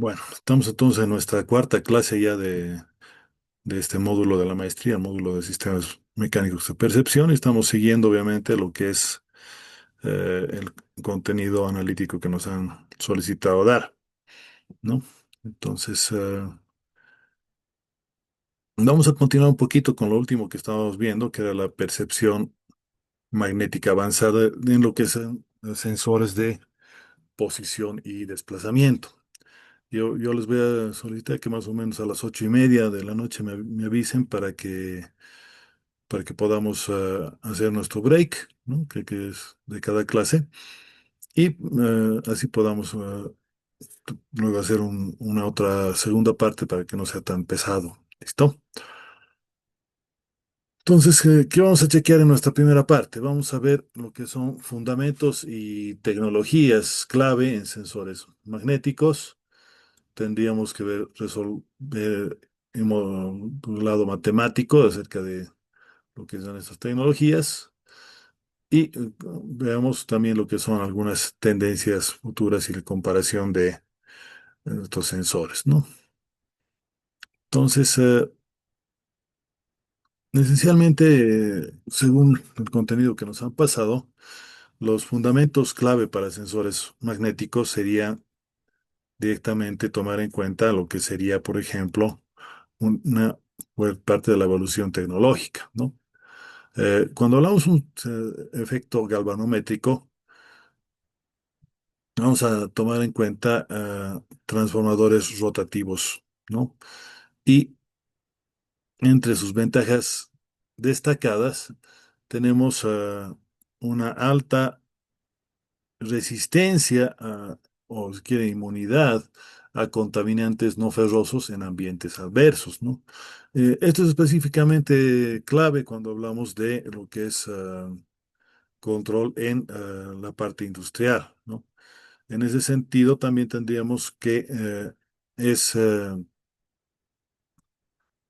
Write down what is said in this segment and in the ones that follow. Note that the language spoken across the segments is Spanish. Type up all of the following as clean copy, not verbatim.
Bueno, estamos entonces en nuestra cuarta clase ya de este módulo de la maestría, el módulo de sistemas mecánicos de percepción, y estamos siguiendo obviamente lo que es el contenido analítico que nos han solicitado dar, ¿no? Entonces, vamos a continuar un poquito con lo último que estábamos viendo, que era la percepción magnética avanzada en lo que son sensores de posición y desplazamiento. Yo les voy a solicitar que más o menos a las 8:30 de la noche me avisen para que podamos hacer nuestro break, ¿no? Que es de cada clase, y así podamos luego hacer una otra segunda parte para que no sea tan pesado. ¿Listo? Entonces, ¿qué vamos a chequear en nuestra primera parte? Vamos a ver lo que son fundamentos y tecnologías clave en sensores magnéticos. Tendríamos que resolver un lado matemático acerca de lo que son estas tecnologías y veamos también lo que son algunas tendencias futuras y la comparación de estos sensores, ¿no? Entonces, esencialmente, según el contenido que nos han pasado, los fundamentos clave para sensores magnéticos sería directamente tomar en cuenta lo que sería, por ejemplo, una parte de la evolución tecnológica, ¿no? Cuando hablamos de un efecto galvanométrico, vamos a tomar en cuenta transformadores rotativos, ¿no? Y entre sus ventajas destacadas tenemos una alta resistencia o si quiere inmunidad a contaminantes no ferrosos en ambientes adversos, ¿no? Esto es específicamente clave cuando hablamos de lo que es control en la parte industrial, ¿no? En ese sentido, también tendríamos que es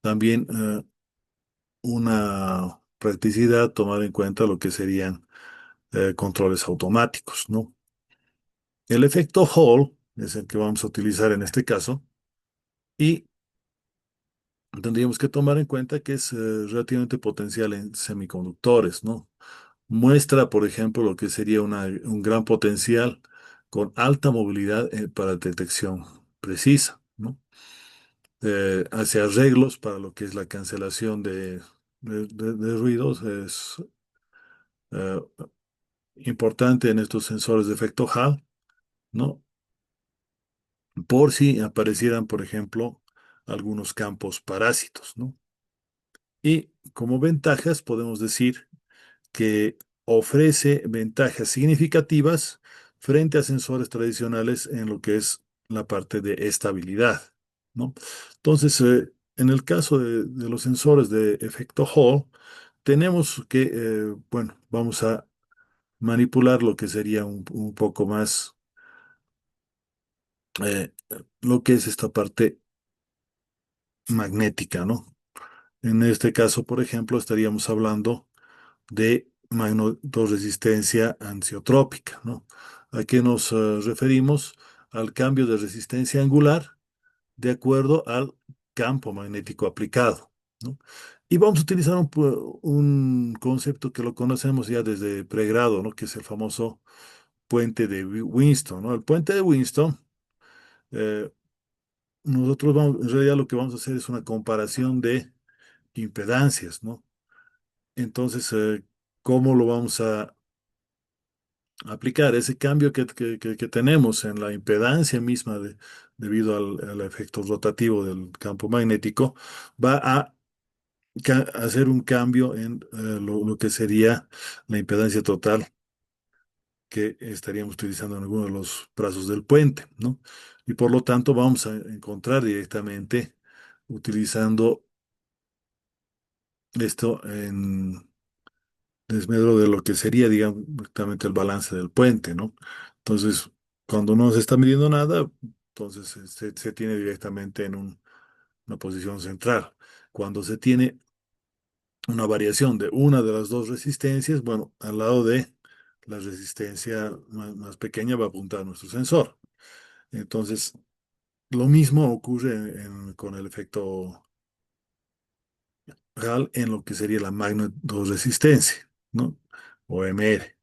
también una practicidad tomar en cuenta lo que serían controles automáticos, ¿no? El efecto Hall es el que vamos a utilizar en este caso y tendríamos que tomar en cuenta que es relativamente potencial en semiconductores, ¿no? Muestra, por ejemplo, lo que sería un gran potencial con alta movilidad para detección precisa, ¿no? Hace arreglos para lo que es la cancelación de ruidos. Es eh, importante en estos sensores de efecto Hall, ¿no? Por si aparecieran, por ejemplo, algunos campos parásitos, ¿no? Y como ventajas podemos decir que ofrece ventajas significativas frente a sensores tradicionales en lo que es la parte de estabilidad, ¿no? Entonces, en el caso de los sensores de efecto Hall, tenemos que, bueno, vamos a manipular lo que sería un poco más eh, lo que es esta parte magnética, ¿no? En este caso, por ejemplo, estaríamos hablando de magnetorresistencia anisobtrópica, ¿no? ¿A qué nos referimos? Al cambio de resistencia angular de acuerdo al campo magnético aplicado, ¿no? Y vamos a utilizar un concepto que lo conocemos ya desde pregrado, ¿no? Que es el famoso puente de Winston, ¿no? El puente de Winston, eh, nosotros vamos, en realidad lo que vamos a hacer es una comparación de impedancias, ¿no? Entonces, ¿cómo lo vamos a aplicar? Ese cambio que tenemos en la impedancia misma debido al efecto rotativo del campo magnético, va a hacer un cambio en lo que sería la impedancia total que estaríamos utilizando en alguno de los brazos del puente, ¿no? Y por lo tanto vamos a encontrar directamente utilizando esto en desmedro de lo que sería, digamos, directamente el balance del puente, ¿no? Entonces, cuando no se está midiendo nada, entonces se tiene directamente en una posición central. Cuando se tiene una variación de una de las dos resistencias, bueno, al lado de la resistencia más pequeña va a apuntar nuestro sensor. Entonces, Lo mismo ocurre con el efecto Hall en lo que sería la magnetoresistencia, ¿no? O MR.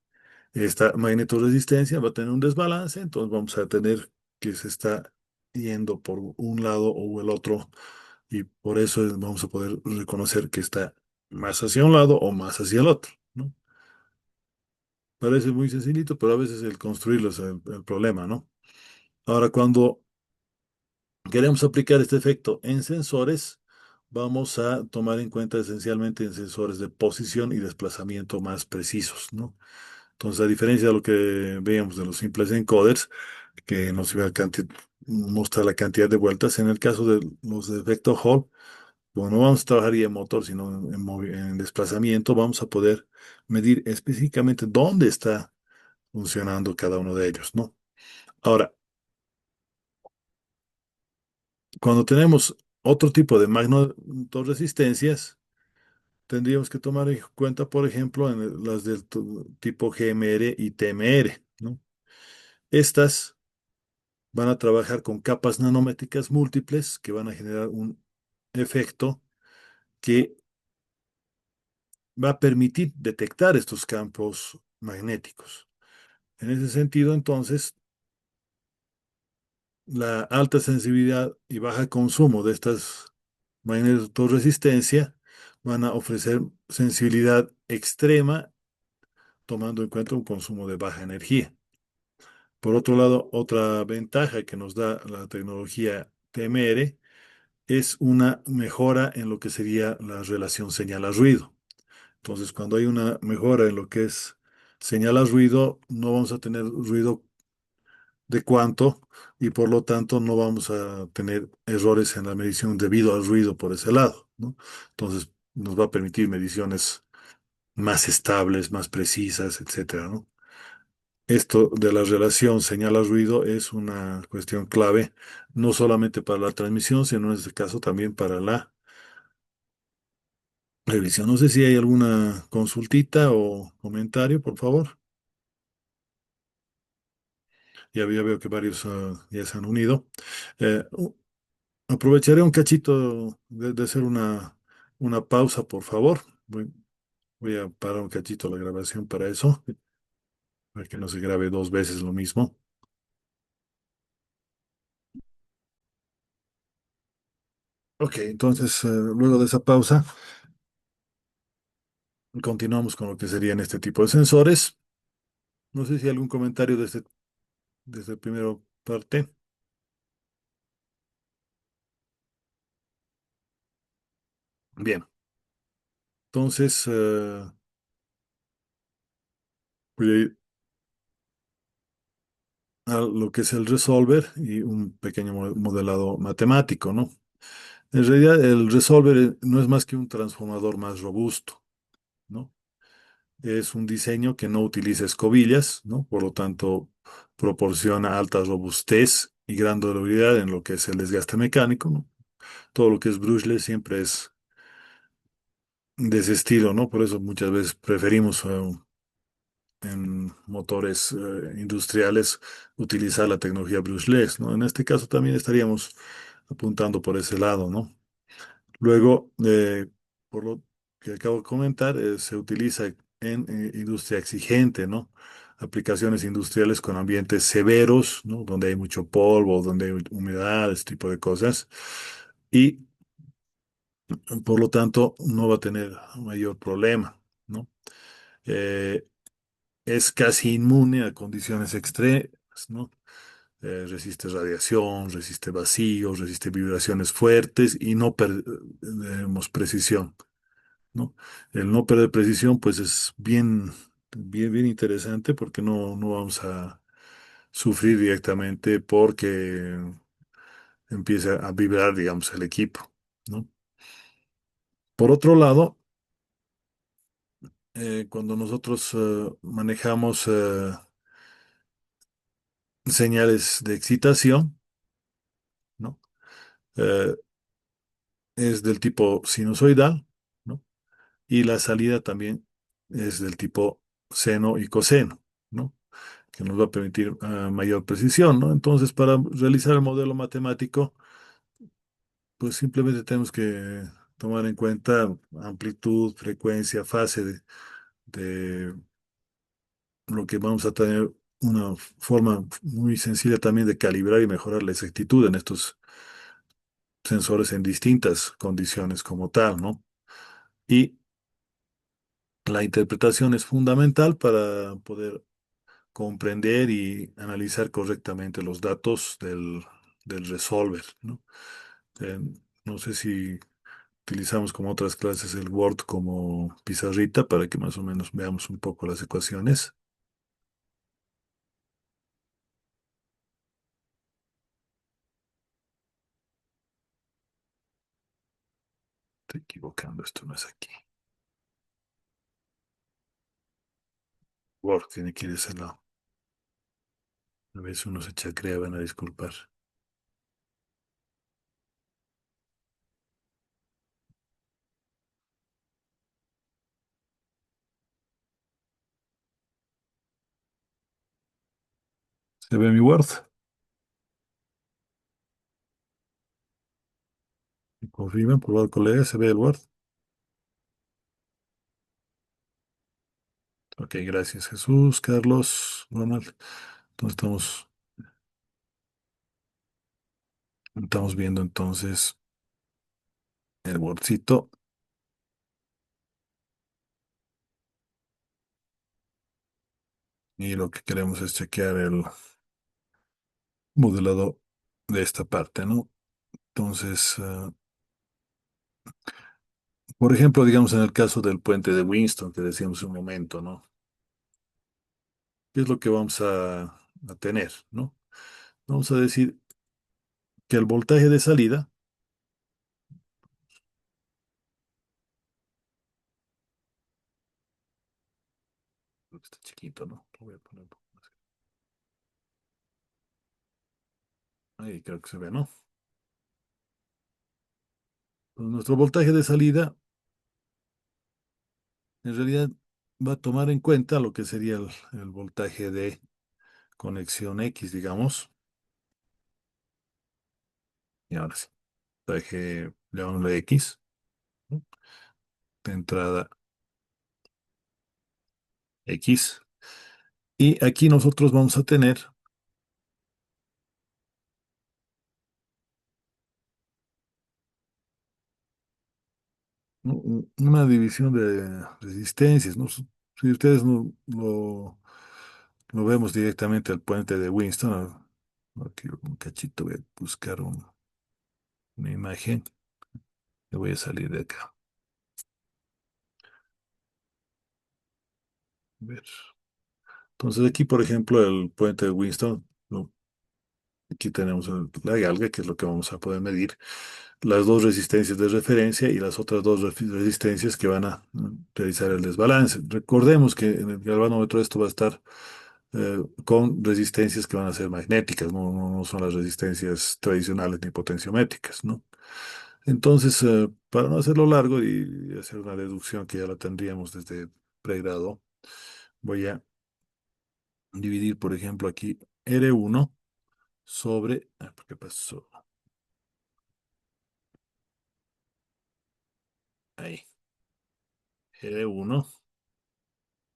Esta magnetoresistencia va a tener un desbalance, entonces vamos a tener que se está yendo por un lado o el otro, y por eso vamos a poder reconocer que está más hacia un lado o más hacia el otro, ¿no? Parece muy sencillito, pero a veces el construirlo es el problema, ¿no? Ahora, cuando queremos aplicar este efecto en sensores, vamos a tomar en cuenta esencialmente en sensores de posición y desplazamiento más precisos, ¿no? Entonces, a diferencia de lo que veíamos de los simples encoders, que nos iba a mostrar la cantidad de vueltas, en el caso de los de efecto Hall, como no vamos a trabajar ya en motor, sino en desplazamiento, vamos a poder medir específicamente dónde está funcionando cada uno de ellos, ¿no? Ahora, cuando tenemos otro tipo de magnetorresistencias, tendríamos que tomar en cuenta, por ejemplo, en las del tipo GMR y TMR, ¿no? Estas van a trabajar con capas nanométricas múltiples que van a generar un efecto que va a permitir detectar estos campos magnéticos. En ese sentido, entonces, la alta sensibilidad y baja consumo de estas magnetorresistencia van a ofrecer sensibilidad extrema tomando en cuenta un consumo de baja energía. Por otro lado, otra ventaja que nos da la tecnología TMR es una mejora en lo que sería la relación señal a ruido. Entonces, cuando hay una mejora en lo que es señal a ruido, no vamos a tener ruido de cuánto y por lo tanto no vamos a tener errores en la medición debido al ruido por ese lado, ¿no? Entonces, nos va a permitir mediciones más estables, más precisas, etcétera, ¿no? Esto de la relación señal-ruido es una cuestión clave, no solamente para la transmisión, sino en este caso también para la revisión. No sé si hay alguna consultita o comentario, por favor. Ya veo que varios ya se han unido. Aprovecharé un cachito de hacer una pausa, por favor. Voy a parar un cachito la grabación para eso, para que no se grabe dos veces lo mismo. Ok, entonces, luego de esa pausa, continuamos con lo que serían este tipo de sensores. No sé si hay algún comentario desde el primero parte. Bien, entonces voy a ir a lo que es el resolver y un pequeño modelado matemático, ¿no? En realidad, el resolver no es más que un transformador más robusto, ¿no? Es un diseño que no utiliza escobillas, ¿no? Por lo tanto, proporciona alta robustez y gran durabilidad en lo que es el desgaste mecánico, ¿no? Todo lo que es brushless siempre es de ese estilo, ¿no? Por eso muchas veces preferimos en motores industriales utilizar la tecnología brushless, ¿no? En este caso también estaríamos apuntando por ese lado, ¿no? Luego, por lo que acabo de comentar, se utiliza en industria exigente, ¿no? Aplicaciones industriales con ambientes severos, ¿no? Donde hay mucho polvo, donde hay humedad, ese tipo de cosas. Y por lo tanto, no va a tener mayor problema, ¿no? Eh, es casi inmune a condiciones extremas, ¿no? Resiste radiación, resiste vacíos, resiste vibraciones fuertes y no perdemos precisión, ¿no? El no perder precisión, pues es bien interesante porque no vamos a sufrir directamente porque empieza a vibrar, digamos, el equipo, ¿no? Por otro lado, cuando nosotros manejamos señales de excitación, ¿no? Eh, es del tipo sinusoidal, ¿no? Y la salida también es del tipo seno y coseno, ¿no? que nos va a permitir mayor precisión, ¿no? Entonces, para realizar el modelo matemático, pues simplemente tenemos que tomar en cuenta amplitud, frecuencia, fase de lo que vamos a tener una forma muy sencilla también de calibrar y mejorar la exactitud en estos sensores en distintas condiciones como tal, ¿no? Y la interpretación es fundamental para poder comprender y analizar correctamente los datos del resolver, ¿no? Eh, no sé si utilizamos como otras clases el Word como pizarrita para que más o menos veamos un poco las ecuaciones. Estoy equivocando, esto no es aquí. Word tiene que ir de ese lado. A veces uno se chacrea, van a disculpar. ¿Se ve mi Word? ¿Me confirman, por favor, colega? ¿Se ve el Word? Ok, gracias, Jesús, Carlos, Ronald. Entonces estamos viendo entonces el Wordcito y lo que queremos es chequear el modelado de esta parte, ¿no? Entonces, por ejemplo, digamos en el caso del puente de Winston que decíamos un momento, ¿no? ¿Qué es lo que vamos a tener, ¿no? Vamos a decir que el voltaje de salida, está chiquito, ¿no? Lo voy a poner un poco más. Ahí creo que se ve, ¿no? Pues nuestro voltaje de salida en realidad va a tomar en cuenta lo que sería el voltaje de conexión X, digamos. Y ahora sí, voltaje, llamémosle X, ¿no? De entrada X. Y aquí nosotros vamos a tener, ¿no? Una división de resistencias, ¿no? Si ustedes no lo vemos directamente al puente de Winston, aquí un cachito voy a buscar una imagen, le voy a salir de acá. A ver. Entonces aquí, por ejemplo, el puente de Winston, ¿no? Aquí tenemos la galga, que es lo que vamos a poder medir, las dos resistencias de referencia y las otras dos resistencias que van a realizar el desbalance. Recordemos que en el galvanómetro esto va a estar con resistencias que van a ser magnéticas, no son las resistencias tradicionales ni potenciométricas, ¿no? Entonces, para no hacerlo largo y hacer una deducción que ya la tendríamos desde pregrado, voy a dividir, por ejemplo, aquí R1 sobre, ¿por qué pasó? Ahí, R1,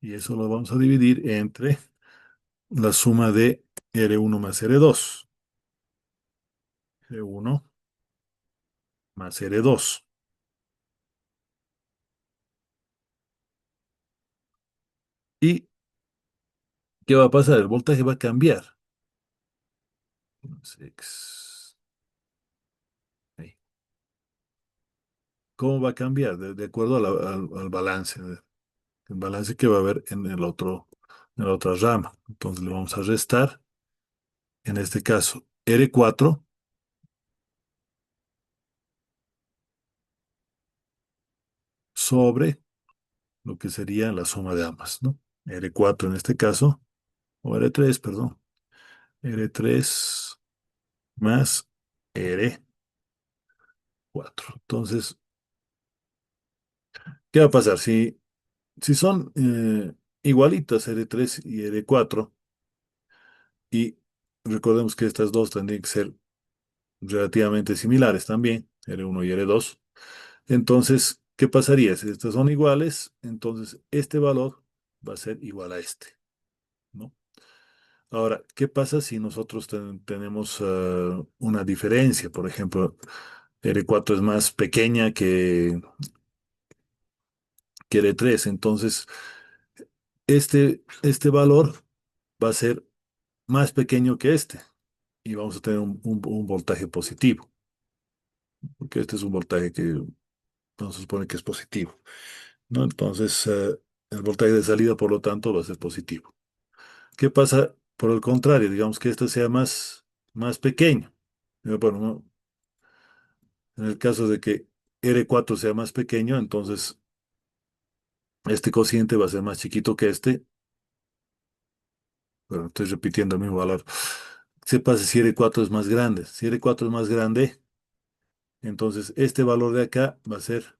y eso lo vamos a dividir entre la suma de R1 más R2. R1 más R2. ¿Y qué va a pasar? El voltaje va a cambiar. Entonces, ahí. ¿Cómo va a cambiar? De acuerdo al balance, el balance que va a haber en la otra rama. Entonces le vamos a restar, en este caso, R4 sobre lo que sería la suma de ambas, ¿no? R4 en este caso, o R3, perdón. R3 más R4. Entonces, ¿qué va a pasar? Si son igualitas R3 y R4, y recordemos que estas dos tendrían que ser relativamente similares también, R1 y R2. Entonces, ¿qué pasaría? Si estas son iguales, entonces este valor va a ser igual a este, ¿no? Ahora, ¿qué pasa si nosotros tenemos una diferencia? Por ejemplo, R4 es más pequeña que R3, entonces este valor va a ser más pequeño que este y vamos a tener un voltaje positivo, porque este es un voltaje que no se supone que es positivo, ¿no? Entonces, el voltaje de salida, por lo tanto, va a ser positivo. ¿Qué pasa por el contrario? Digamos que este sea más pequeño. Bueno, en el caso de que R4 sea más pequeño, entonces este cociente va a ser más chiquito que este. Bueno, estoy repitiendo el mismo valor. ¿Qué pasa si R4 es más grande? Si R4 es más grande, entonces este valor de acá va a ser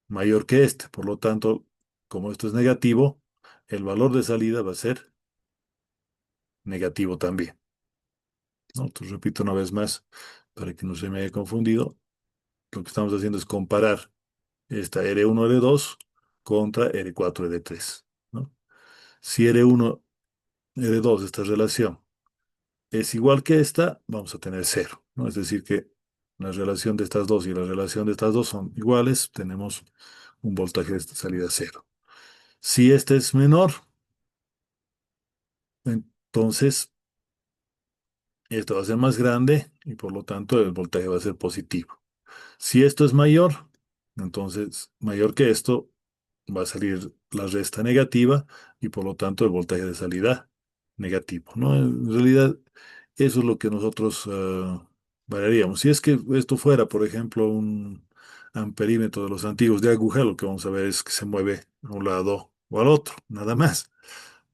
mayor que este. Por lo tanto, como esto es negativo, el valor de salida va a ser negativo también, ¿no? Entonces repito una vez más para que no se me haya confundido. Lo que estamos haciendo es comparar esta R1, R2 contra R4, R3, ¿no? Si R1, R2, esta relación es igual que esta, vamos a tener cero, ¿no? Es decir, que la relación de estas dos y la relación de estas dos son iguales, tenemos un voltaje de salida cero. Si este es menor, entonces esto va a ser más grande y por lo tanto el voltaje va a ser positivo. Si esto es mayor, entonces mayor que esto, va a salir la resta negativa y por lo tanto el voltaje de salida negativo, ¿no? En realidad, eso es lo que nosotros variaríamos. Si es que esto fuera, por ejemplo, un amperímetro de los antiguos de aguja, lo que vamos a ver es que se mueve a un lado o al otro, nada más,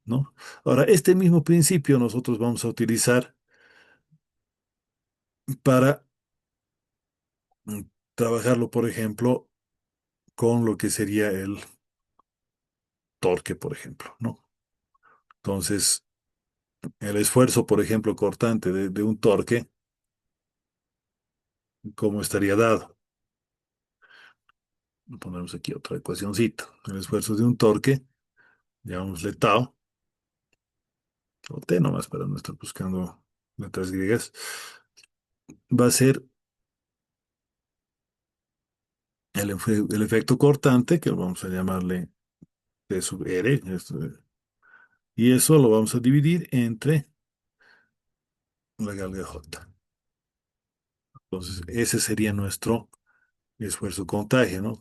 ¿no? Ahora, este mismo principio nosotros vamos a utilizar para mm, trabajarlo, por ejemplo, con lo que sería el torque, por ejemplo, ¿no? Entonces, el esfuerzo, por ejemplo, cortante de un torque, ¿cómo estaría dado? Ponemos aquí otra ecuacióncita. El esfuerzo de un torque, llamémosle tau, o T nomás para no estar buscando letras griegas, va a ser el efecto cortante, que vamos a llamarle T sub R, y eso lo vamos a dividir entre la galga J. Entonces, ese sería nuestro esfuerzo contagio, ¿no?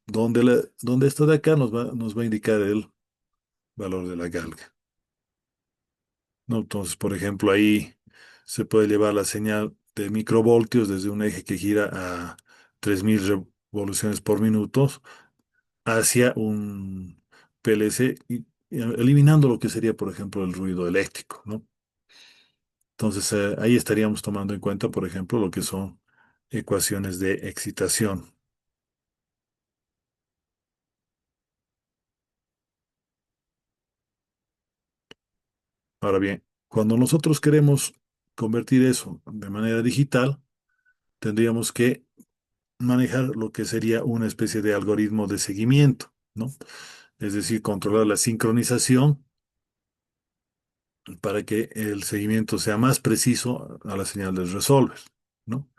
Donde esto de acá nos va a indicar el valor de la galga, ¿no? Entonces, por ejemplo, ahí se puede llevar la señal de microvoltios desde un eje que gira a 3000 revoluciones por minuto hacia un PLC, eliminando lo que sería, por ejemplo, el ruido eléctrico, ¿no? Entonces, ahí estaríamos tomando en cuenta, por ejemplo, lo que son ecuaciones de excitación. Ahora bien, cuando nosotros queremos convertir eso de manera digital, tendríamos que manejar lo que sería una especie de algoritmo de seguimiento, ¿no? Es decir, controlar la sincronización para que el seguimiento sea más preciso a la señal del resolver, ¿no?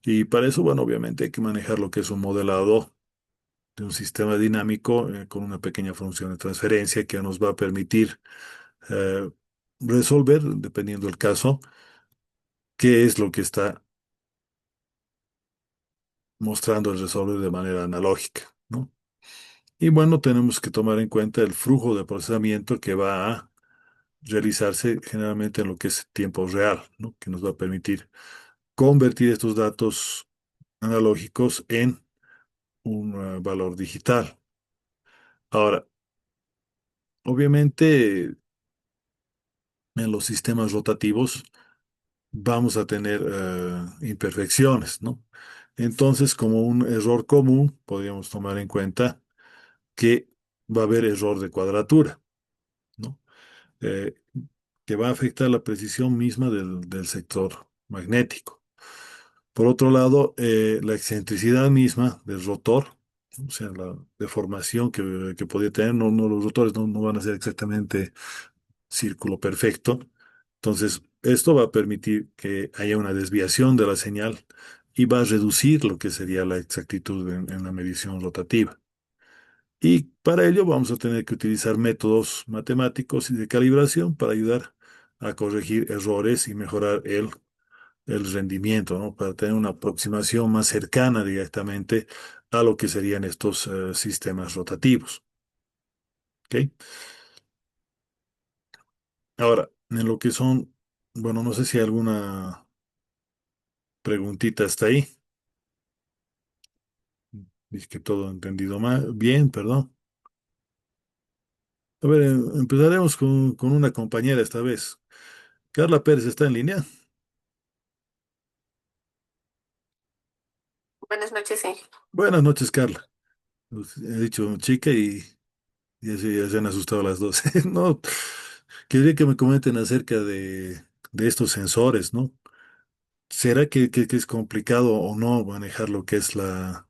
Y para eso, bueno, obviamente hay que manejar lo que es un modelado de un sistema dinámico con una pequeña función de transferencia que nos va a permitir eh, resolver, dependiendo del caso, qué es lo que está mostrando el resolver de manera analógica, ¿no? Y bueno, tenemos que tomar en cuenta el flujo de procesamiento que va a realizarse generalmente en lo que es tiempo real, ¿no? Que nos va a permitir convertir estos datos analógicos en un valor digital. Ahora, obviamente, en los sistemas rotativos vamos a tener imperfecciones, ¿no? Entonces, como un error común, podríamos tomar en cuenta que va a haber error de cuadratura, ¿no? Eh, que va a afectar la precisión misma del sector magnético. Por otro lado, la excentricidad misma del rotor, o sea, la deformación que podría tener, los rotores no van a ser exactamente círculo perfecto. Entonces, esto va a permitir que haya una desviación de la señal y va a reducir lo que sería la exactitud en la medición rotativa. Y para ello vamos a tener que utilizar métodos matemáticos y de calibración para ayudar a corregir errores y mejorar el rendimiento, ¿no? Para tener una aproximación más cercana directamente a lo que serían estos sistemas rotativos. ¿Ok? Ahora, en lo que son, bueno, no sé si hay alguna preguntita hasta ahí. Dice que todo entendido mal. Bien, perdón. A ver, empezaremos con una compañera esta vez. Carla Pérez está en línea. Buenas noches, sí. Buenas noches, Carla. Pues, he dicho chica y ya se han asustado las dos. No, quería que me comenten acerca de estos sensores, ¿no? ¿Será que es complicado o no manejar lo que es la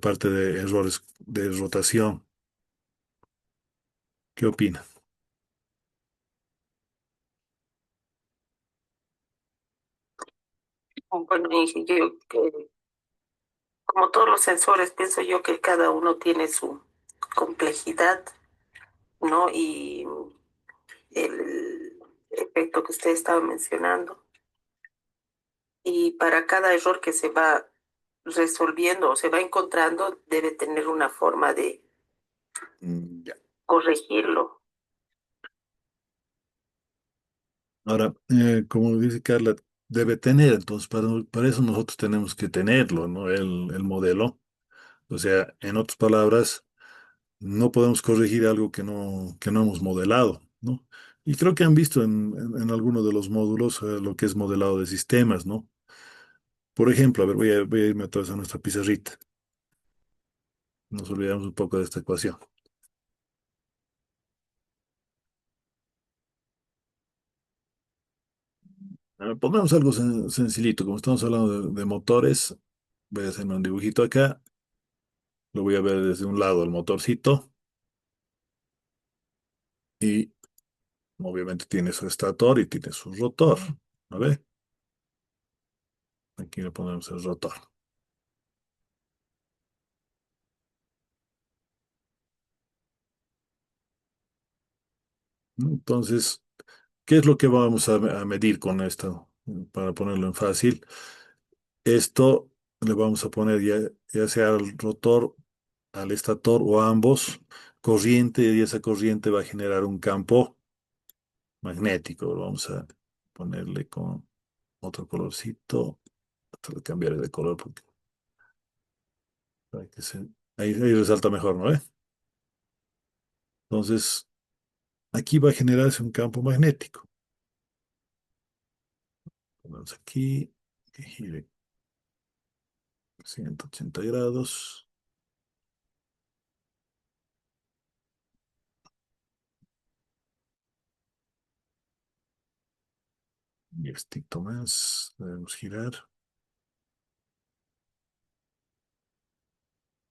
parte de errores de rotación? ¿Qué opina? Bueno, dije yo que como todos los sensores, pienso yo que cada uno tiene su complejidad, ¿no? Y el efecto que usted estaba mencionando. Y para cada error que se va resolviendo o se va encontrando, debe tener una forma de Ya. corregirlo. Ahora, como dice Carla, debe tener, entonces para eso nosotros tenemos que tenerlo, ¿no? El modelo. O sea, en otras palabras, no podemos corregir algo que no hemos modelado, ¿no? Y creo que han visto en alguno de los módulos lo que es modelado de sistemas, ¿no? Por ejemplo, a ver, voy a irme otra vez a nuestra pizarrita. Nos olvidamos un poco de esta ecuación. Pongamos algo sencillito, como estamos hablando de motores, voy a hacerme un dibujito acá, lo voy a ver desde un lado el motorcito y obviamente tiene su estator y tiene su rotor, ¿no ve? Aquí le ponemos el rotor. ¿No? Entonces, ¿qué es lo que vamos a medir con esto? Para ponerlo en fácil, esto le vamos a poner ya sea al rotor, al estator o a ambos corriente y esa corriente va a generar un campo magnético. Vamos a ponerle con otro colorcito. Tratar de cambiar de color porque para que ahí resalta mejor, ¿no? Entonces, aquí va a generarse un campo magnético. Ponemos aquí, que gire 180 grados. Y estito más, debemos girar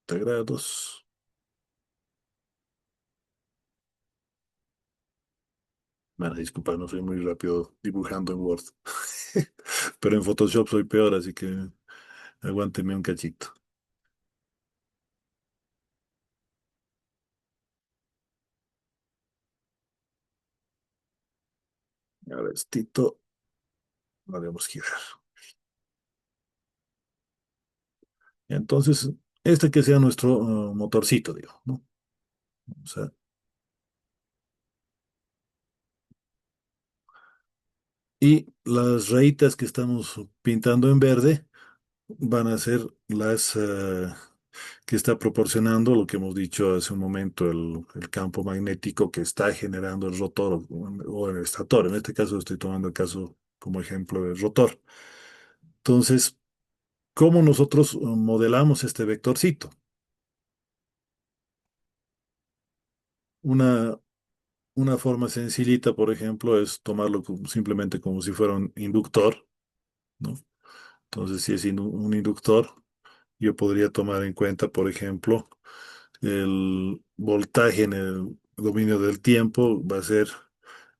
30 grados. Bueno, disculpa, no soy muy rápido dibujando en Word. Pero en Photoshop soy peor, así que aguánteme un cachito. Ahora estito, lo debemos girar. Entonces, este que sea nuestro motorcito, digo, ¿no? O sea, y las rayitas que estamos pintando en verde van a ser las que está proporcionando lo que hemos dicho hace un momento, el campo magnético que está generando el rotor o el estator. En este caso estoy tomando el caso como ejemplo del rotor. Entonces, ¿cómo nosotros modelamos este vectorcito? Una, una forma sencillita, por ejemplo, es tomarlo simplemente como si fuera un inductor, ¿no? Entonces, si es un inductor, yo podría tomar en cuenta, por ejemplo, el voltaje en el dominio del tiempo va a ser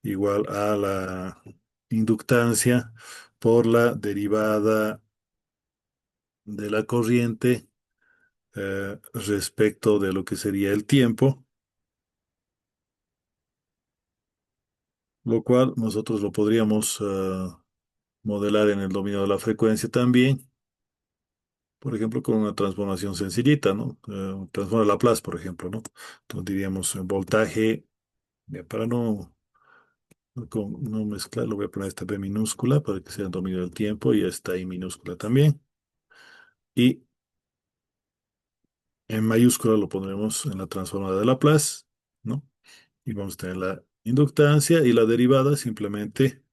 igual a la inductancia por la derivada de la corriente respecto de lo que sería el tiempo, lo cual nosotros lo podríamos modelar en el dominio de la frecuencia también, por ejemplo, con una transformación sencillita, ¿no? Transforma Laplace, por ejemplo, ¿no? Entonces diríamos voltaje, para no mezclar, lo voy a poner esta B minúscula para que sea el dominio del tiempo y esta I minúscula también. Y en mayúscula lo pondremos en la transformada de Laplace, ¿no? Y vamos a tener la inductancia y la derivada simplemente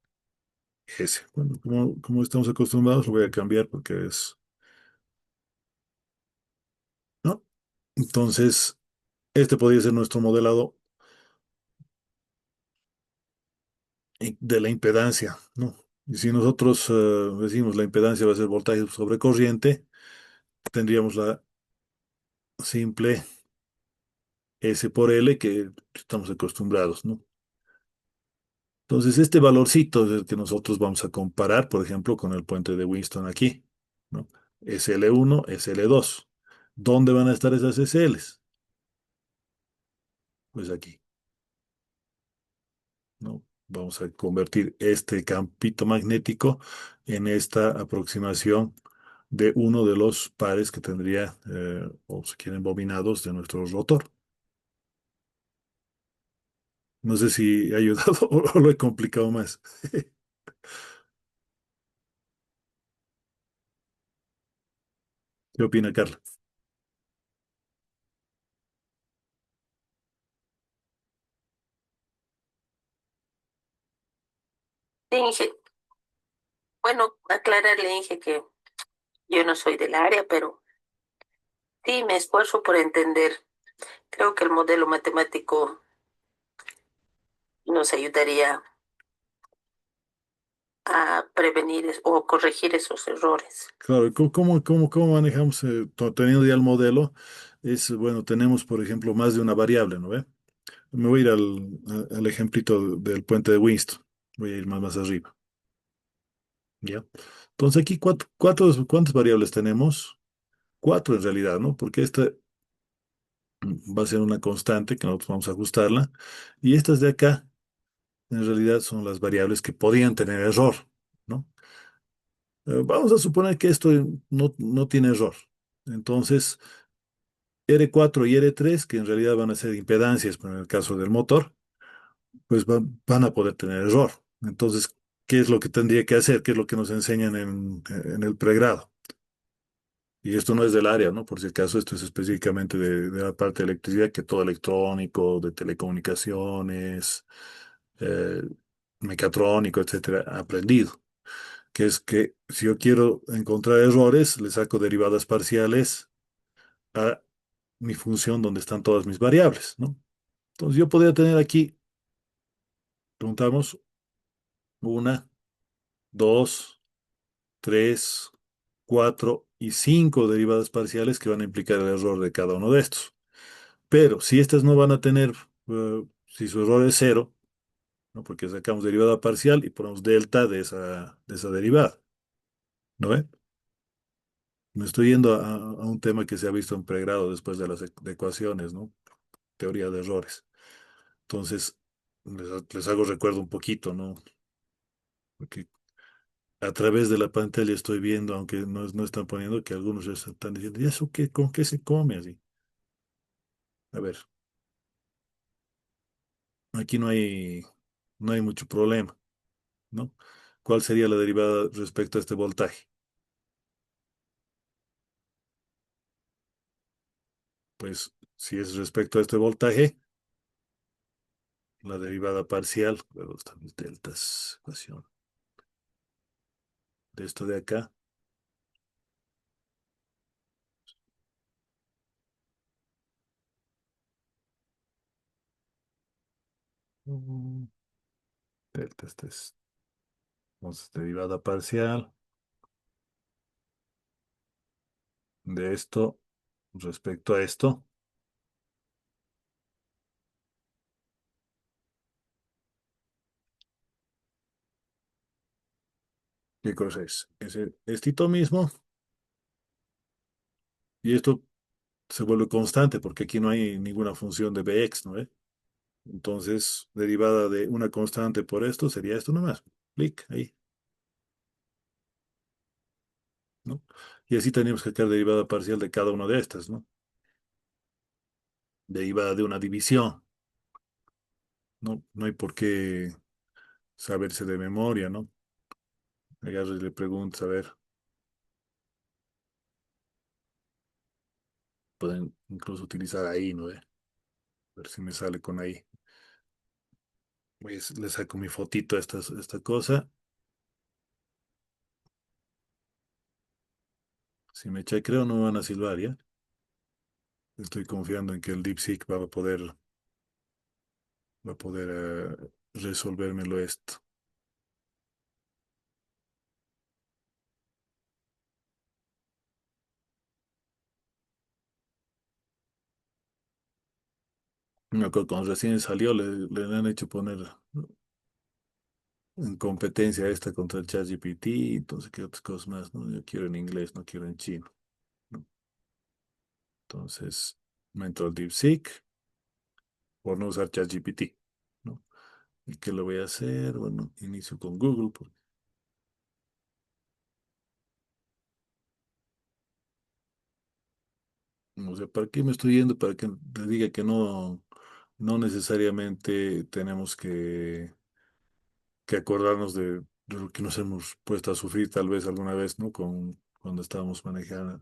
S. Bueno, como estamos acostumbrados, lo voy a cambiar porque es, ¿no? Entonces, este podría ser nuestro modelado de la impedancia, ¿no? Y si nosotros decimos la impedancia va a ser voltaje sobre corriente, tendríamos la simple S por L que estamos acostumbrados, ¿no? Entonces, este valorcito es el que nosotros vamos a comparar, por ejemplo, con el puente de Winston aquí, ¿no? SL1, SL2. ¿Dónde van a estar esas SLs? Pues aquí, ¿no? Vamos a convertir este campito magnético en esta aproximación de uno de los pares que tendría, o si quieren, bobinados de nuestro rotor. No sé si ha ayudado o lo he complicado más. ¿Qué opina Carla? Inge, bueno, aclararle, Inge, que yo no soy del área, pero sí me esfuerzo por entender. Creo que el modelo matemático nos ayudaría a prevenir o corregir esos errores. Claro, ¿cómo manejamos, teniendo ya el modelo? Es, bueno, tenemos, por ejemplo, más de una variable, ¿no ve? Me voy a ir al ejemplito del puente de Winston. Voy a ir más arriba, ¿ya? Entonces aquí, ¿cuántas variables tenemos? Cuatro en realidad, ¿no? Porque esta va a ser una constante que nosotros vamos a ajustarla. Y estas de acá, en realidad, son las variables que podían tener error, ¿no? Vamos a suponer que esto no tiene error. Entonces, R4 y R3, que en realidad van a ser impedancias, pero en el caso del motor, pues van a poder tener error. Entonces, ¿qué es lo que tendría que hacer? ¿Qué es lo que nos enseñan en el pregrado? Y esto no es del área, ¿no? Por si acaso, esto es específicamente de la parte de electricidad, que todo electrónico, de telecomunicaciones, eh, mecatrónico, etcétera, ha aprendido. Que es que si yo quiero encontrar errores, le saco derivadas parciales a mi función donde están todas mis variables, ¿no? Entonces yo podría tener aquí, preguntamos, una, dos, tres, cuatro y cinco derivadas parciales que van a implicar el error de cada uno de estos. Pero si estas no van a tener, si su error es cero, ¿no? Porque sacamos derivada parcial y ponemos delta de esa derivada, ¿no ve? Me estoy yendo a un tema que se ha visto en pregrado después de las de ecuaciones, ¿no? Teoría de errores. Entonces, les hago recuerdo un poquito, ¿no? Porque a través de la pantalla estoy viendo, aunque no están poniendo, que algunos ya están diciendo, ¿y eso qué? ¿Con qué se come así? A ver, aquí no hay mucho problema, ¿no? ¿Cuál sería la derivada respecto a este voltaje? Pues si es respecto a este voltaje, la derivada parcial, luego están mis deltas, ecuación de esto de acá, Delta, este es, entonces, derivada parcial de esto respecto a esto. ¿Qué cosa es? Es estito mismo y esto se vuelve constante porque aquí no hay ninguna función de Bx, ¿no ve? Entonces, derivada de una constante por esto sería esto nomás. Clic ahí, ¿no? Y así tenemos que sacar derivada parcial de cada una de estas, ¿no? Derivada de una división, ¿no? No hay por qué saberse de memoria, ¿no? Agarras y le preguntas, a ver, pueden incluso utilizar ahí, ¿no ve? A ver si me sale con ahí. Pues le saco mi fotito a esta cosa. Si me creo no van a silbar, ¿ya? Estoy confiando en que el DeepSeek va a poder resolvérmelo esto. Me acuerdo cuando recién salió, le han hecho poner en competencia esta contra el ChatGPT, entonces, ¿qué otras cosas más? ¿No? Yo quiero en inglés, no quiero en chino, ¿no? Entonces, me entró el DeepSeek por no usar ChatGPT, ¿no? ¿Y qué le voy a hacer? Bueno, inicio con Google, porque no sé, ¿para qué me estoy yendo? Para que te diga que no necesariamente tenemos que acordarnos de lo que nos hemos puesto a sufrir tal vez alguna vez, ¿no? Cuando estábamos manejando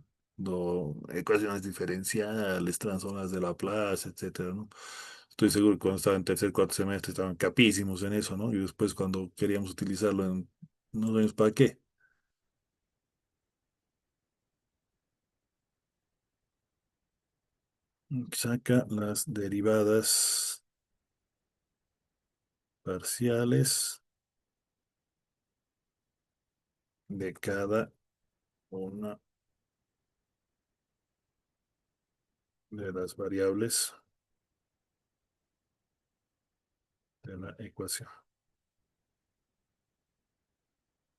ecuaciones diferenciales, transformadas de Laplace, etcétera, ¿no? Estoy seguro que cuando estaba en tercer, cuarto semestre estaban capísimos en eso, ¿no? Y después cuando queríamos utilizarlo no sabemos para qué. Saca las derivadas parciales de cada una de las variables de la ecuación.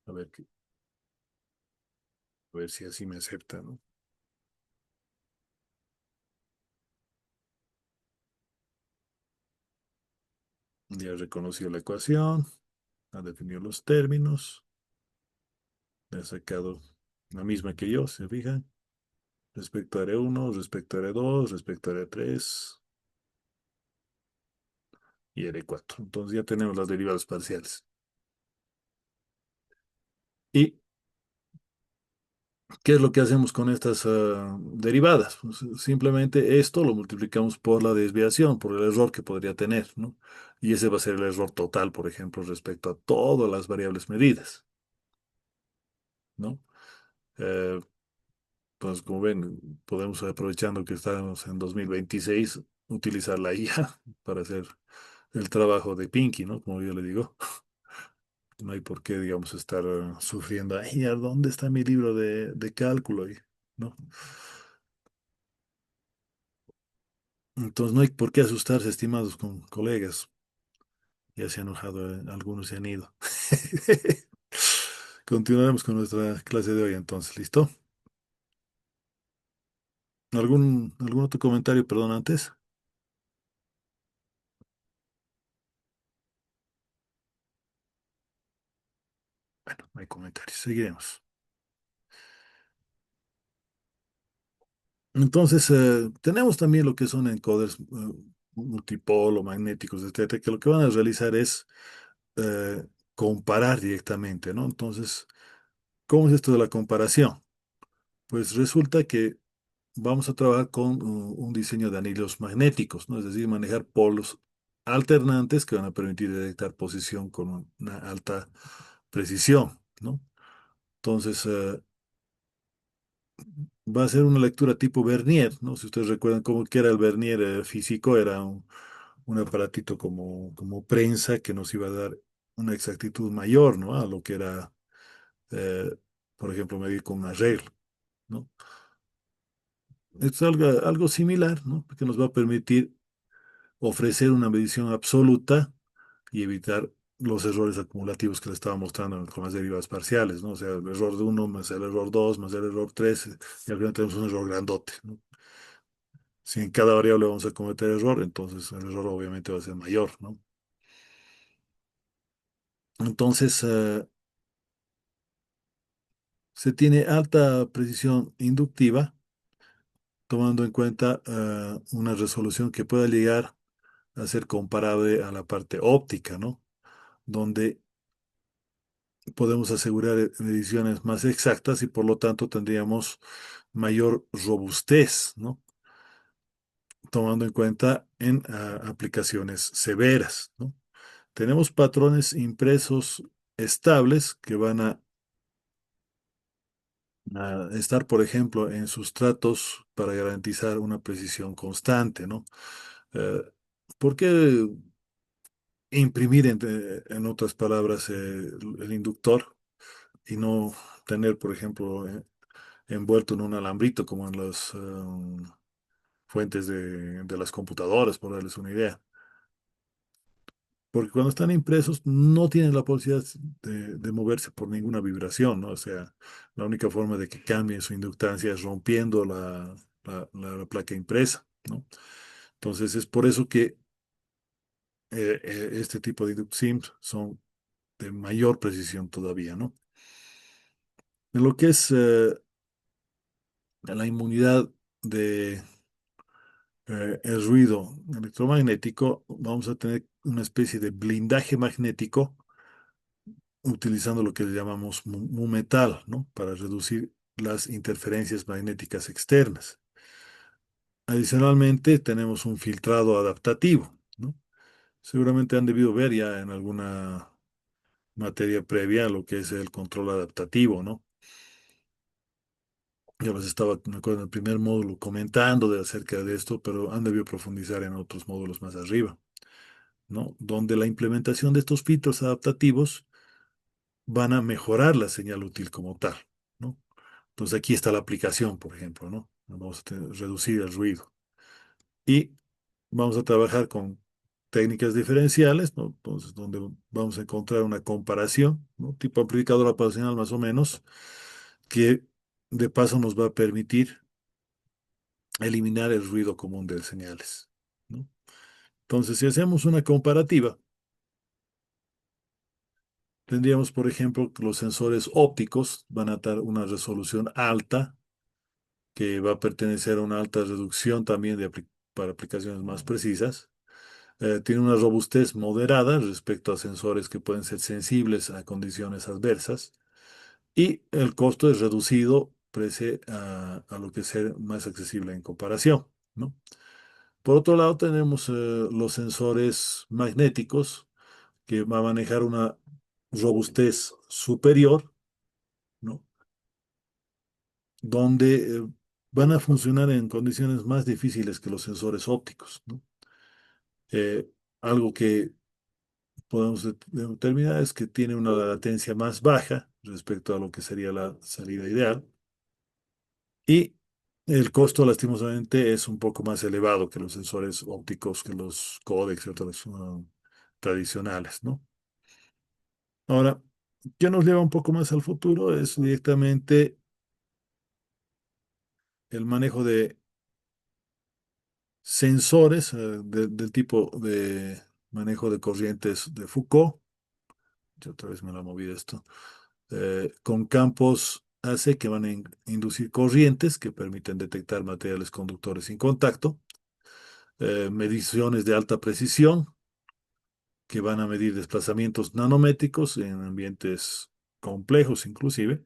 A ver, a ver si así me acepta, ¿no? Ya reconoció la ecuación, ha definido los términos, le ha sacado la misma que yo, ¿se fijan? Respecto a R1, respecto a R2, respecto a R3 y R4. Entonces ya tenemos las derivadas parciales. ¿Y qué es lo que hacemos con estas derivadas? Pues, simplemente esto lo multiplicamos por la desviación, por el error que podría tener, ¿no? Y ese va a ser el error total, por ejemplo, respecto a todas las variables medidas, ¿no? Eh, Pues como ven, podemos, aprovechando que estamos en 2026, utilizar la IA para hacer el trabajo de Pinky, ¿no? Como yo le digo. No hay por qué, digamos, estar sufriendo, ay, ¿a dónde está mi libro de cálculo? ¿No? Entonces no hay por qué asustarse, estimados colegas. Ya se han enojado, algunos se han ido. Continuaremos con nuestra clase de hoy entonces, ¿listo? ¿Algún otro comentario, perdón, antes? Bueno, no hay comentarios, seguiremos. Entonces, tenemos también lo que son encoders multipolo, magnéticos, etcétera, que lo que van a realizar es eh, comparar directamente, ¿no? Entonces, ¿cómo es esto de la comparación? Pues resulta que vamos a trabajar con un diseño de anillos magnéticos, ¿no? Es decir, manejar polos alternantes que van a permitir detectar posición con una alta precisión, ¿no? Entonces, va a ser una lectura tipo Vernier, ¿no? Si ustedes recuerdan cómo que era el Vernier físico, era un aparatito como prensa que nos iba a dar. una exactitud mayor, ¿no? A lo que era, eh, por ejemplo, medir con una regla, ¿no? Es algo similar, ¿no? Que nos va a permitir ofrecer una medición absoluta y evitar los errores acumulativos que le estaba mostrando con las derivadas parciales, ¿no? O sea, el error de uno más el error 2 más el error 3 y al final tenemos un error grandote, ¿no? Si en cada variable vamos a cometer error, entonces el error obviamente va a ser mayor, ¿no? Entonces, se tiene alta precisión inductiva, tomando en cuenta una resolución que pueda llegar a ser comparable a la parte óptica, ¿no? Donde podemos asegurar mediciones más exactas y por lo tanto tendríamos mayor robustez, ¿no? Tomando en cuenta en aplicaciones severas, ¿no? Tenemos patrones impresos estables que van a estar, por ejemplo, en sustratos para garantizar una precisión constante, ¿no? Eh, ¿Por qué imprimir, en otras palabras, el inductor y no tener, por ejemplo, envuelto en un alambrito como en las fuentes de las computadoras, por darles una idea? Porque cuando están impresos no tienen la posibilidad de moverse por ninguna vibración, ¿no? O sea, la única forma de que cambien su inductancia es rompiendo la placa impresa, ¿no? Entonces es por eso que este tipo de induct sims son de mayor precisión todavía, ¿no? En lo que es la inmunidad de el ruido electromagnético, vamos a tener una especie de blindaje magnético utilizando lo que le llamamos mu metal, ¿no? Para reducir las interferencias magnéticas externas. Adicionalmente, tenemos un filtrado adaptativo, ¿no? Seguramente han debido ver ya en alguna materia previa lo que es el control adaptativo, ¿no? Yo les estaba, me acuerdo, en el primer módulo comentando acerca de esto, pero han debido profundizar en otros módulos más arriba, ¿no? Donde la implementación de estos filtros adaptativos van a mejorar la señal útil como tal, ¿no? Entonces aquí está la aplicación, por ejemplo, ¿no? Vamos a reducir el ruido y vamos a trabajar con técnicas diferenciales, ¿no? Entonces, donde vamos a encontrar una comparación, ¿no? Tipo amplificador operacional más o menos, que de paso nos va a permitir eliminar el ruido común de señales, ¿no? Entonces, si hacemos una comparativa, tendríamos, por ejemplo, que los sensores ópticos van a dar una resolución alta que va a pertenecer a una alta reducción también para aplicaciones más precisas. Tiene una robustez moderada respecto a sensores que pueden ser sensibles a condiciones adversas y el costo es reducido frente a lo que es ser más accesible en comparación, ¿no? Por otro lado, tenemos los sensores magnéticos que va a manejar una robustez superior, ¿no? Donde van a funcionar en condiciones más difíciles que los sensores ópticos, ¿no? Eh, Algo que podemos determinar es que tiene una latencia más baja respecto a lo que sería la salida ideal y el costo lastimosamente es un poco más elevado que los sensores ópticos, que los códecs y otros tradicionales, ¿no? Ahora, ¿qué nos lleva un poco más al futuro? Es directamente el manejo de sensores del tipo de manejo de corrientes de Foucault. Yo otra vez me la moví de esto. Con campos AC que van a inducir corrientes que permiten detectar materiales conductores sin contacto. Mediciones de alta precisión que van a medir desplazamientos nanométricos en ambientes complejos inclusive.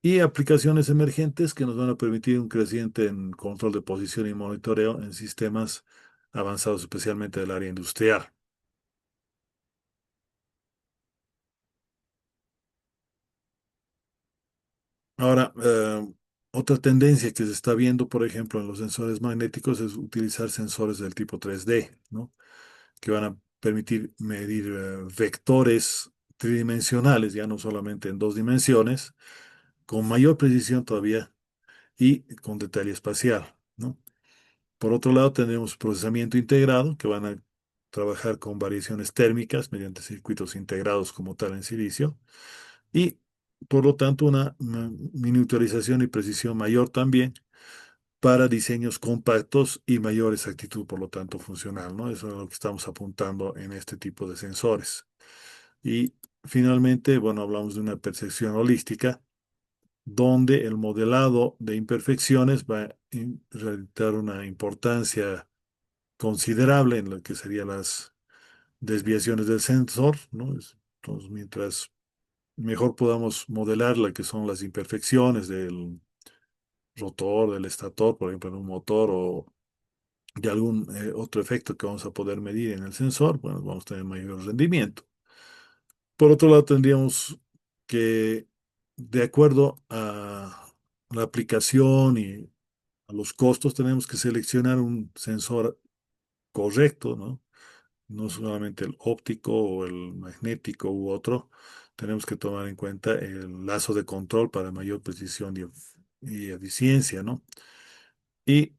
Y aplicaciones emergentes que nos van a permitir un creciente en control de posición y monitoreo en sistemas avanzados, especialmente del área industrial. Ahora, otra tendencia que se está viendo, por ejemplo, en los sensores magnéticos es utilizar sensores del tipo 3D, ¿no? Que van a permitir medir vectores tridimensionales, ya no solamente en dos dimensiones, con mayor precisión todavía y con detalle espacial, ¿no? Por otro lado, tenemos procesamiento integrado, que van a trabajar con variaciones térmicas mediante circuitos integrados como tal en silicio, y por lo tanto una miniaturización y precisión mayor también para diseños compactos y mayor exactitud, por lo tanto funcional, ¿no? Eso es lo que estamos apuntando en este tipo de sensores. Y finalmente, bueno, hablamos de una percepción holística donde el modelado de imperfecciones va a realizar una importancia considerable en lo que serían las desviaciones del sensor, ¿no? Entonces, mientras mejor podamos modelar lo que son las imperfecciones del rotor, del estator, por ejemplo, en un motor o de algún otro efecto que vamos a poder medir en el sensor, bueno, vamos a tener mayor rendimiento. Por otro lado, tendríamos que, de acuerdo a la aplicación y a los costos, tenemos que seleccionar un sensor correcto, ¿no? No solamente el óptico o el magnético u otro, tenemos que tomar en cuenta el lazo de control para mayor precisión y eficiencia, ¿no? Y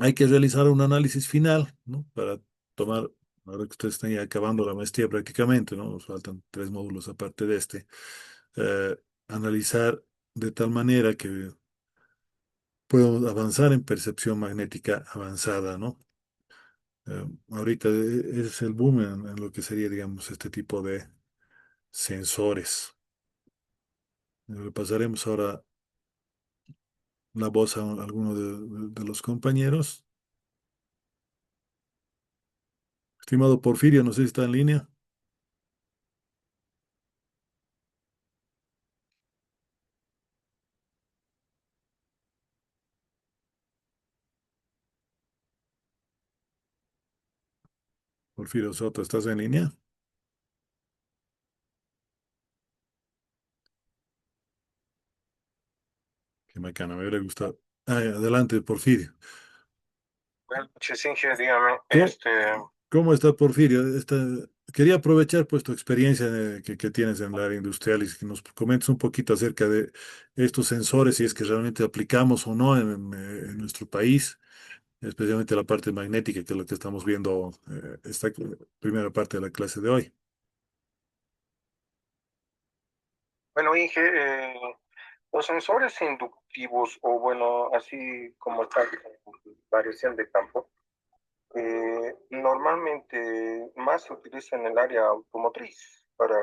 hay que realizar un análisis final, ¿no? Para tomar, ahora que ustedes están ya acabando la maestría prácticamente, ¿no? Nos faltan 3 módulos aparte de este, eh, analizar de tal manera que podamos avanzar en percepción magnética avanzada, ¿no? Ahorita es el boom en lo que sería, digamos, este tipo de sensores. Le pasaremos ahora la voz a alguno de los compañeros. Estimado Porfirio, no sé si está en línea. Porfirio Soto, ¿estás en línea? Qué bacana, me hubiera gustado. Ah, adelante, Porfirio. Buenas noches, Inge, dígame, ¿Cómo, cómo está Porfirio? Quería aprovechar pues tu experiencia que tienes en el área industrial y que nos comentes un poquito acerca de estos sensores, si es que realmente aplicamos o no en nuestro país, especialmente la parte magnética, que es lo que estamos viendo esta primera parte de la clase de hoy. bueno, Inge, los sensores inductivos, o bueno, así como tal, variación de campo, normalmente más se utiliza en el área automotriz para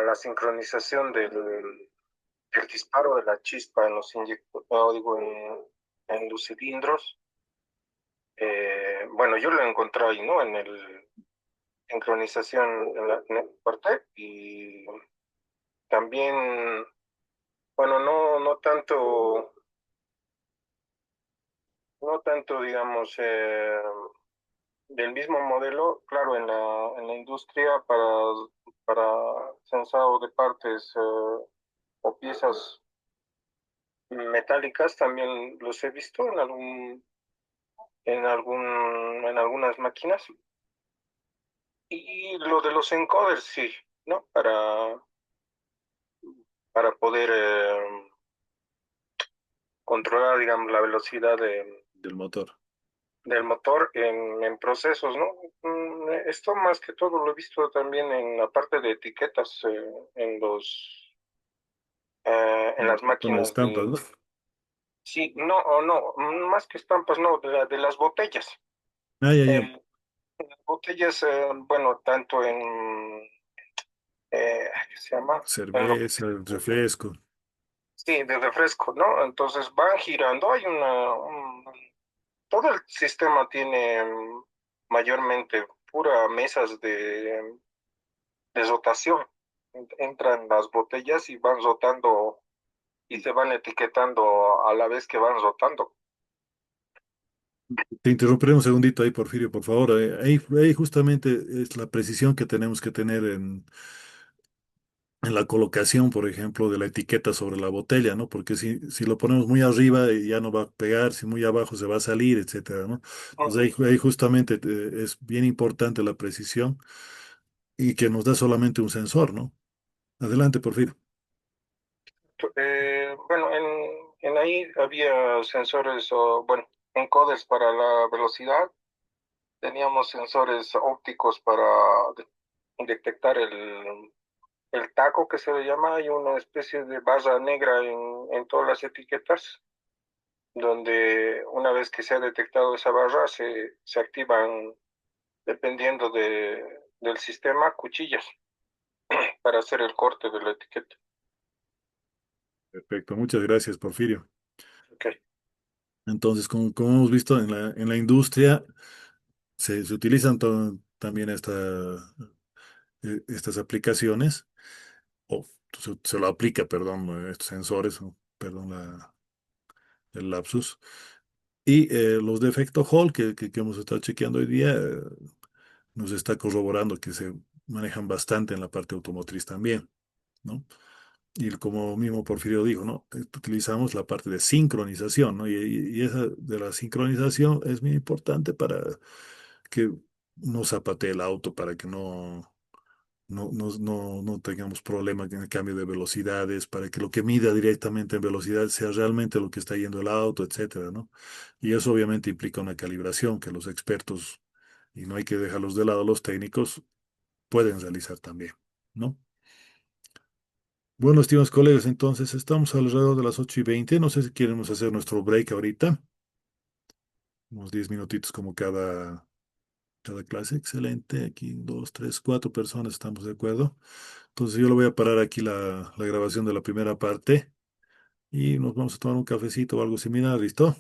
la sincronización del disparo de la chispa en los inyectores, digo, en los cilindros. Bueno, yo lo encontré ahí, ¿no? En el sincronización en el parte y también, bueno, no tanto, digamos, del mismo modelo, claro, en la industria para sensado de partes o piezas metálicas también los he visto en algunas máquinas. Y lo de los encoders, sí, ¿no? Para poder controlar, digamos, la velocidad Del motor. del motor en procesos, ¿no? Esto más que todo lo he visto también en la parte de etiquetas, en las Con las máquinas estampas, ¿no? sí, no, o no, más que estampas, no, de las botellas. Ah, ya, ya. Eh, botellas, bueno, tanto ¿qué se llama? En lo que Cerveza, refresco. sí, de refresco, ¿no? Entonces van girando, todo el sistema tiene mayormente pura mesas de rotación. Entran las botellas y van rotando y se van etiquetando a la vez que van rotando. Te interrumpiré un segundito ahí, Porfirio, por favor. Ahí justamente es la precisión que tenemos que tener en la colocación, por ejemplo, de la etiqueta sobre la botella, ¿no? Porque si lo ponemos muy arriba ya no va a pegar, si muy abajo se va a salir, etcétera, ¿no? Entonces Ujú. ahí justamente es bien importante la precisión y que nos da solamente un sensor, ¿no? Adelante, Porfirio. Bueno, en ahí había sensores, o bueno, encoders para la velocidad. Teníamos sensores ópticos para detectar el taco que se le llama. Hay una especie de barra negra en todas las etiquetas, donde una vez que se ha detectado esa barra, se activan, dependiendo del sistema, cuchillas para hacer el corte de la etiqueta. Perfecto, muchas gracias, Porfirio. Ok. Entonces, como hemos visto en la industria, se utilizan también estas aplicaciones, o se lo aplica, perdón, estos sensores, o, perdón, el lapsus. Y los de efecto Hall que hemos estado chequeando hoy día, nos está corroborando que se manejan bastante en la parte automotriz también, ¿no? Y como mismo Porfirio dijo, ¿no? Utilizamos la parte de sincronización, ¿no? Y esa de la sincronización es muy importante para que no zapatee el auto, para que no tengamos problemas en el cambio de velocidades, para que lo que mida directamente en velocidad sea realmente lo que está yendo el auto, etcétera, ¿no? Y eso obviamente implica una calibración que los expertos, y no hay que dejarlos de lado, los técnicos pueden realizar también, ¿no? Bueno, estimados colegas, entonces estamos alrededor de las 8:20. No sé si queremos hacer nuestro break ahorita, unos 10 minutitos como cada clase. Excelente. Aquí dos, tres, cuatro personas estamos de acuerdo. Entonces yo lo voy a parar aquí la grabación de la primera parte y nos vamos a tomar un cafecito o algo similar. ¿Listo?